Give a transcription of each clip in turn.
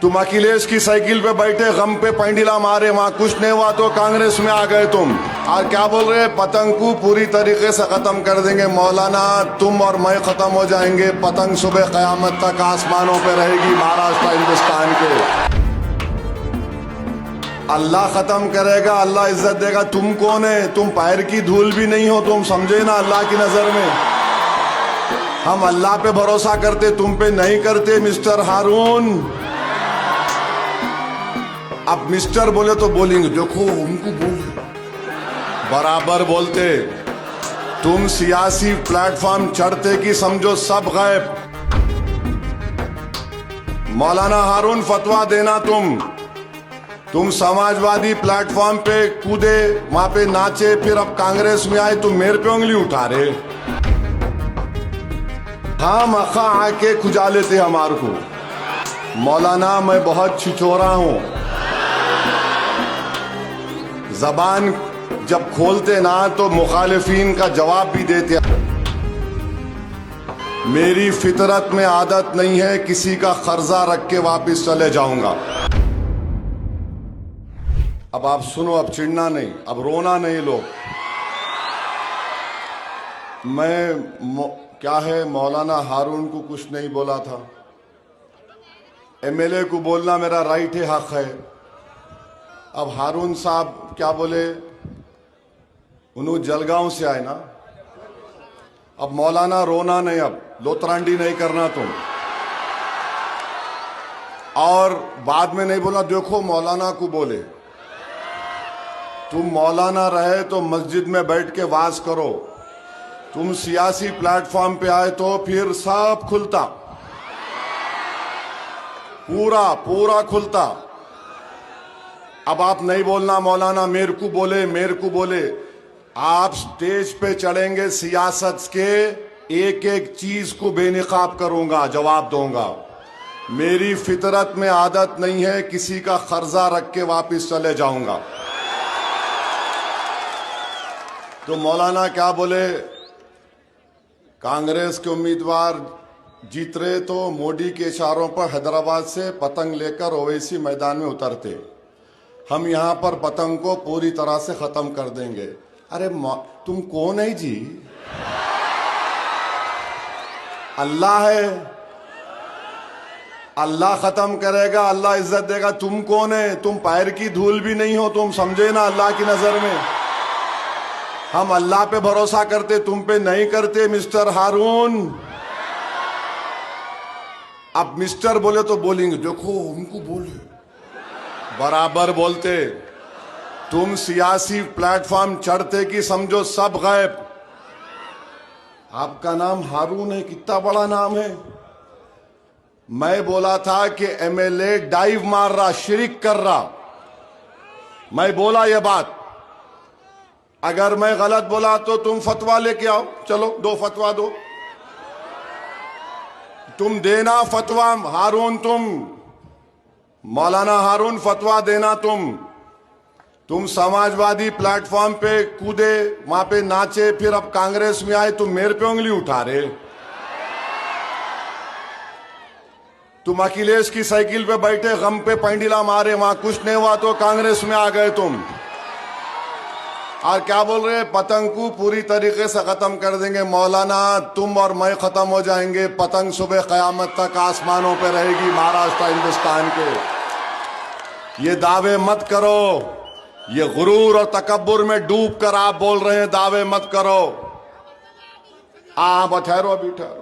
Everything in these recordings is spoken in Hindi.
तुम अखिलेश की साइकिल पे बैठे गम पे पैंडीला मारे, वहां कुछ नहीं हुआ तो कांग्रेस में आ गए तुम। और क्या बोल रहे, पतंग को पूरी तरीके से खत्म कर देंगे। मौलाना, तुम और मैं खत्म हो जाएंगे, पतंग सुबह कयामत तक आसमानों पे रहेगी महाराष्ट्र हिंदुस्तान के। अल्लाह खत्म करेगा, अल्लाह इज्जत देगा। तुम कौन है? तुम पैर की धूल भी नहीं हो, तुम समझे ना अल्लाह की नजर में। हम अल्लाह पे भरोसा करते, तुम पे नहीं करते मिस्टर हारून। अब मिस्टर बोले तो बोलेंगे, देखो उनको बोले, बराबर बोलते। तुम सियासी प्लेटफॉर्म चढ़ते कि समझो सब गायब। मौलाना हारून फतवा देना तुम समाजवादी प्लेटफॉर्म पे कूदे, वहां पे नाचे, फिर अब कांग्रेस में आए, तुम मेरे पे उंगली उठा रहे। हाँ मखा आके खुजा लेते हमारे को। मौलाना मैं बहुत छिछोरा हूं, जबान जब खोलते ना तो मुखालिफिन का जवाब भी देते। मेरी फितरत में आदत नहीं है किसी का कर्जा रख के वापिस चले जाऊंगा। अब आप सुनो, अब चिढ़ना नहीं, अब रोना नहीं लोग। क्या है, मौलाना हारून को कुछ नहीं बोला था। एमएलए को बोलना मेरा राइट है, हक है। अब हारून साहब क्या बोले, उन्होंने जलगांव से आए ना। अब मौलाना रोना नहीं, अब लोतरांडी नहीं करना तुम। और बाद में नहीं बोला, देखो मौलाना को बोले। तुम मौलाना रहे तो मस्जिद में बैठ के वाज करो, तुम सियासी प्लेटफॉर्म पे आए तो फिर सब खुलता, पूरा खुलता। अब आप नहीं बोलना मौलाना मेरे को बोले, मेरे को बोले। आप स्टेज पे चढ़ेंगे, सियासत के एक एक चीज को बेनिकाब करूंगा, जवाब दूंगा। मेरी फितरत में आदत नहीं है किसी का कर्जा रख के वापिस चले जाऊंगा। तो मौलाना क्या बोले, कांग्रेस के उम्मीदवार जीत रहे तो मोदी के इशारों पर हैदराबाद से पतंग लेकर ओवैसी मैदान में उतरते, हम यहां पर पतंग को पूरी तरह से खत्म कर देंगे। अरे तुम कौन है जी? अल्लाह है, अल्लाह खत्म करेगा, अल्लाह इज्जत देगा। तुम कौन है? तुम पैर की धूल भी नहीं हो, तुम समझे ना अल्लाह की नजर में। हम अल्लाह पे भरोसा करते, तुम पे नहीं करते मिस्टर हारून। अब मिस्टर बोले तो बोलेंगे, देखो उनको बोले, बराबर बोलते। तुम सियासी प्लेटफॉर्म चढ़ते कि समझो सब गायब। आपका नाम हारून है, कितना बड़ा नाम है। मैं बोला था कि एमएलए डाइव मार रहा, शिरिक कर रहा, मैं बोला ये बात। अगर मैं गलत बोला तो तुम फतवा लेके आओ, चलो 2 फतवा दो, तुम देना फतवा। हारून, तुम मौलाना हारून फतवा देना। तुम समाजवादी प्लेटफॉर्म पे कूदे, वहां पे नाचे, फिर अब कांग्रेस में आए, तुम मेरे पे उंगली उठा रहे। तुम अखिलेश की साइकिल पे बैठे गम पे पैंडीला मारे, वहां कुछ नहीं हुआ तो कांग्रेस में आ गए तुम। और क्या बोल रहे, पतंग को पूरी तरीके से खत्म कर देंगे। मौलाना, तुम और मैं खत्म हो जाएंगे, पतंग सुबह कयामत तक आसमानों पे रहेगी महाराष्ट्र हिंदुस्तान के। ये दावे मत करो, ये गुरूर और तकब्बुर में डूब कर आप बोल रहे हैं, दावे मत करो। आप ठहरो, अभी ठहरो।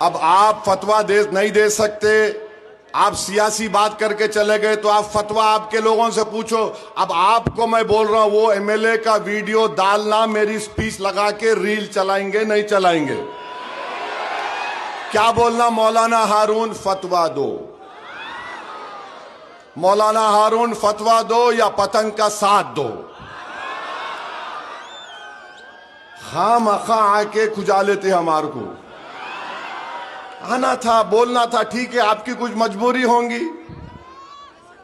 अब आप फतवा नहीं दे सकते। आप सियासी बात करके चले गए तो आप फतवा आपके लोगों से पूछो। अब आपको मैं बोल रहा हूं, वो एमएलए का वीडियो डालना, मेरी स्पीच लगा के रील चलाएंगे नहीं चलाएंगे? क्या बोलना, मौलाना हारून फतवा दो, मौलाना हारून फतवा दो या पतंग का साथ दो। हाँ मखा आके खुजा लेते हमारे को। आना था, बोलना था, ठीक है, आपकी कुछ मजबूरी होंगी,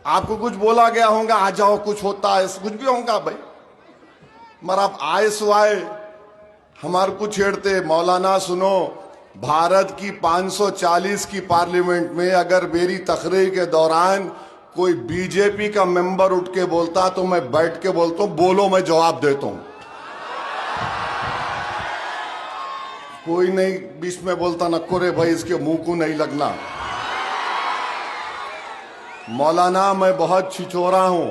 आपको कुछ बोला गया होगा, आ जाओ, कुछ होता है, कुछ भी होगा भाई, मगर आप आए सो आए हमारे को छेड़ते। मौलाना सुनो, भारत की 540 की पार्लियामेंट में अगर मेरी तकरीर के दौरान कोई बीजेपी का मेंबर उठ के बोलता तो मैं बैठ के बोलता हूं, बोलो मैं जवाब देता हूं। कोई नहीं बीच में बोलता नको रे भाई, इसके मुंह को नहीं लगना। मौलाना मैं बहुत छिछोरा हूं,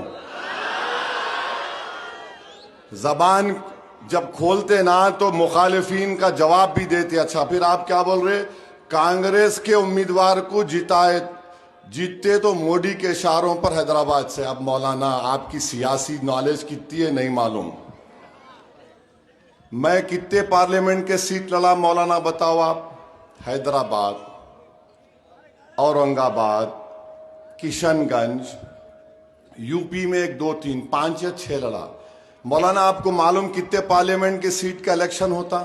जबान जब खोलते ना तो मुखालिफिन का जवाब भी देते। अच्छा फिर आप क्या बोल रहे, कांग्रेस के उम्मीदवार को जीतते तो मोदी के इशारों पर हैदराबाद से। अब मौलाना आपकी सियासी नॉलेज कितनी है नहीं मालूम। मैं कितने पार्लियामेंट के सीट लड़ा मौलाना बताओ आप? हैदराबाद, औरंगाबाद, किशनगंज, यूपी में 1 2 3 5 या 6 लड़ा। मौलाना आपको मालूम कितने पार्लियामेंट के सीट का इलेक्शन होता?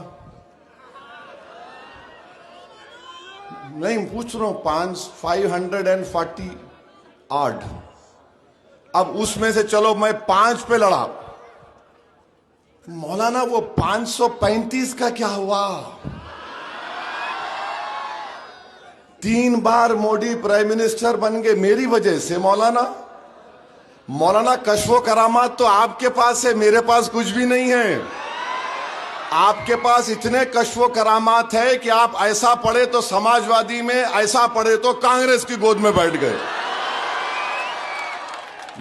नहीं पूछ रहा हूं, 540 8। अब उसमें से चलो मैं 5 पे लड़ा, मौलाना वो 535 का क्या हुआ? 3 बार मोदी प्राइम मिनिस्टर बन गए मेरी वजह से। मौलाना कश्फो करामात तो आपके पास है, मेरे पास कुछ भी नहीं है। आपके पास इतने कश्फो करामात है कि आप ऐसा पढ़े तो समाजवादी में, ऐसा पढ़े तो कांग्रेस की गोद में बैठ गए।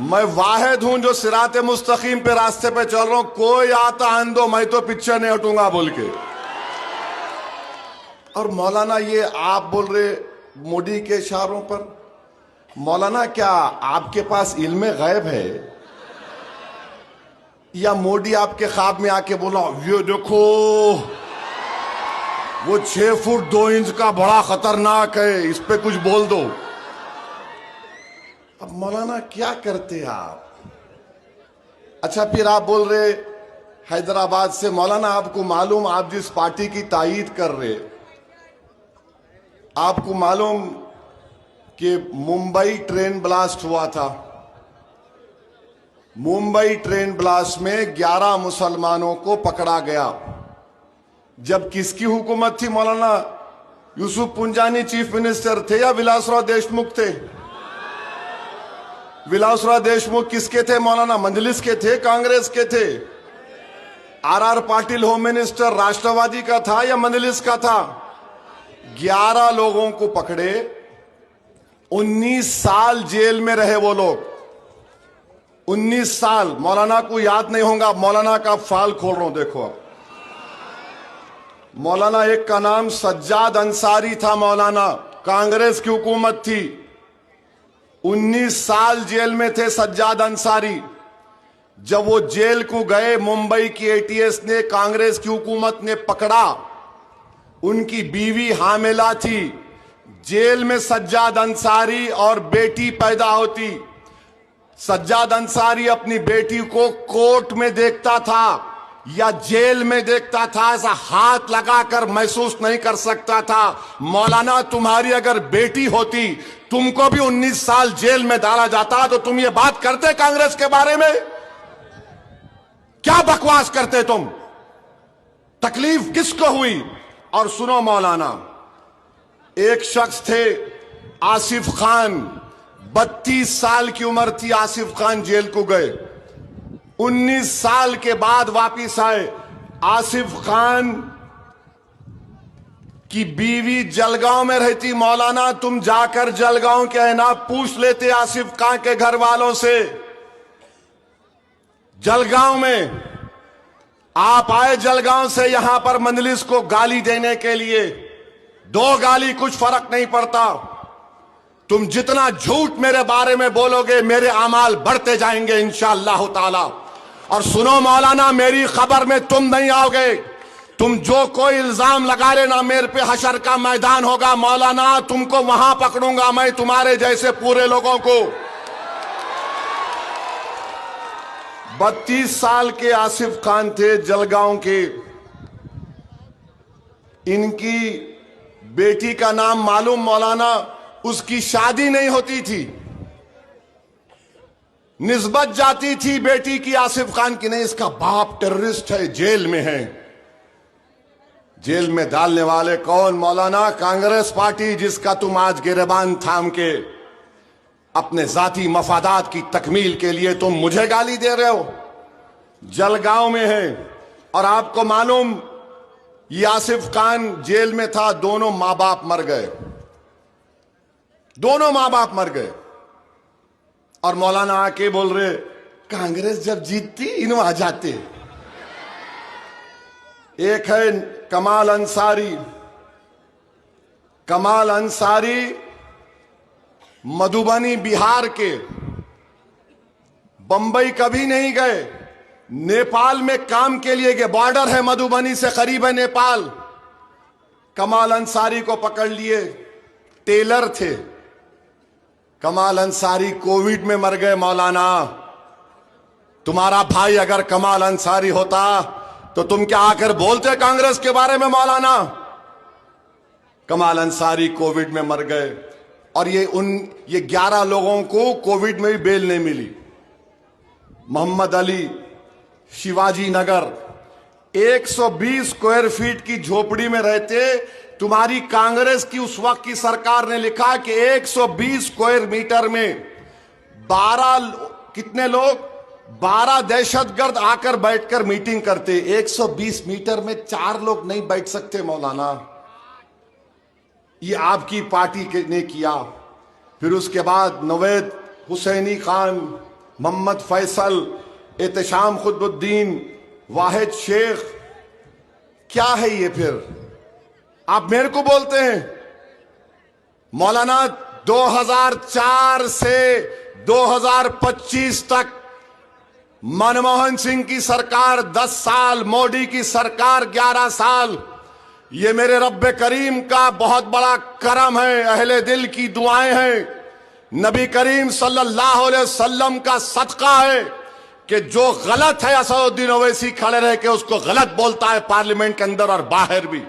मैं वाहिद हूं जो सिराते मुस्तकीम पे रास्ते पे चल रहा हूं। कोई आता आंदो, मैं तो पीछे नहीं हटूंगा बोल के। और मौलाना ये आप बोल रहे मोदी के इशारों पर। मौलाना क्या आपके पास इल्मे गैब है या मोदी आपके ख्वाब में आके बोला ये देखो वो 6 फुट 2 इंच का बड़ा खतरनाक है, इस पे कुछ बोल दो। अब मौलाना क्या करते आप? अच्छा फिर आप बोल रहे हैदराबाद से। मौलाना आपको मालूम आप जिस पार्टी की तायीद कर रहे, आपको मालूम कि मुंबई ट्रेन ब्लास्ट हुआ था। मुंबई ट्रेन ब्लास्ट में 11 मुसलमानों को पकड़ा गया। जब किसकी हुकूमत थी मौलाना? यूसुफ पुंजानी चीफ मिनिस्टर थे या विलासराव देशमुख थे? विलासराव देशमुख किसके थे मौलाना? मंजलिस के थे, कांग्रेस के थे। आर पाटिल होम मिनिस्टर राष्ट्रवादी का था या मंजलिस का था? 11 लोगों को पकड़े, 19 साल जेल में रहे वो लोग। 19 साल। मौलाना को याद नहीं होगा, मौलाना का फाइल खोल रहा हूं देखो आप। मौलाना एक का नाम सज्जाद अंसारी था मौलाना, कांग्रेस की हुकूमत थी। 19 साल जेल में थे सज्जाद अंसारी। जब वो जेल को गए, मुंबई की एटीएस ने, कांग्रेस की हुकूमत ने पकड़ा। उनकी बीवी हामिला थी। जेल में सज्जाद अंसारी और बेटी पैदा होती। सज्जाद अंसारी अपनी बेटी को कोर्ट में देखता था या जेल में देखता था, ऐसा हाथ लगाकर महसूस नहीं कर सकता था। मौलाना तुम्हारी अगर बेटी होती, तुमको भी 19 साल जेल में डाला जाता तो तुम ये बात करते कांग्रेस के बारे में? क्या बकवास करते तुम? तकलीफ किसको हुई? और सुनो मौलाना, एक शख्स थे आसिफ खान, 32 साल की उम्र थी। आसिफ खान जेल को गए, 19 साल के बाद वापिस आए। आसिफ खान की बीवी जलगांव में रहती। मौलाना तुम जाकर जलगांव के है ना पूछ लेते आसिफ खान के घर वालों से। जलगांव में आप आए, जलगांव से यहां पर मंजलिस को गाली देने के लिए। 2 गाली कुछ फर्क नहीं पड़ता। तुम जितना झूठ मेरे बारे में बोलोगे, मेरे अमाल बढ़ते जाएंगे इंशाअल्लाह ताला। और सुनो मौलाना, मेरी खबर में तुम नहीं आओगे। तुम जो कोई इल्जाम लगा लेना मेरे पे, हशर का मैदान होगा मौलाना, तुमको वहां पकड़ूंगा मैं, तुम्हारे जैसे पूरे लोगों को। 32 साल के आसिफ खान थे जलगांव के। इनकी बेटी का नाम मालूम मौलाना? उसकी शादी नहीं होती थी, निस्बत जाती थी बेटी की आसिफ खान की। नहीं, इसका बाप टेररिस्ट है, जेल में है। जेल में डालने वाले कौन? मौलाना, कांग्रेस पार्टी जिसका तुम आज गिरबान थाम के अपने जाती मफादात की तकमील के लिए तुम मुझे गाली दे रहे हो। जलगांव में है और आपको मालूम ये आसिफ खान जेल में था, दोनों मां बाप मर गए, दोनों मां बाप मर गए। और मौलाना आके बोल रहे कांग्रेस जब जीतती इन आ जाते। एक है कमाल अंसारी। कमाल अंसारी मधुबनी बिहार के, बंबई कभी नहीं गए, नेपाल में काम के लिए गए, बॉर्डर है मधुबनी से करीब है नेपाल। कमाल अंसारी को पकड़ लिए, टेलर थे। कमाल अंसारी कोविड में मर गए। मौलाना, तुम्हारा भाई अगर कमाल अंसारी होता तो तुम क्या आकर बोलते कांग्रेस के बारे में? मौलाना, कमाल अंसारी कोविड में मर गए और ये 11 लोगों को कोविड में भी बेल नहीं मिली। मोहम्मद अली, शिवाजी नगर, 120 स्क्वायर फीट की झोपड़ी में रहते। तुम्हारी कांग्रेस की उस वक्त की सरकार ने लिखा कि 120 स्क्वायर मीटर में 12 कितने लोग, 12 दहशतगर्द आकर बैठकर मीटिंग करते। 120 मीटर में 4 लोग नहीं बैठ सकते। मौलाना, ये आपकी पार्टी ने किया। फिर उसके बाद नवेद हुसैनी खान, मोहम्मद फैसल, एहतशाम खुद्दुद्दीन, वाहिद शेख, क्या है ये? फिर आप मेरे को बोलते हैं। मौलाना, 2004 से 2025 तक मनमोहन सिंह की सरकार 10 साल, मोदी की सरकार 11 साल। ये मेरे रब्बे करीम का बहुत बड़ा करम है, अहले दिल की दुआएं हैं, नबी करीम सल्लल्लाहु अलैहि वसल्लम का सदका है कि जो गलत है असदुद्दीन ओवैसी खड़े रह के उसको गलत बोलता है पार्लियामेंट के अंदर और बाहर भी।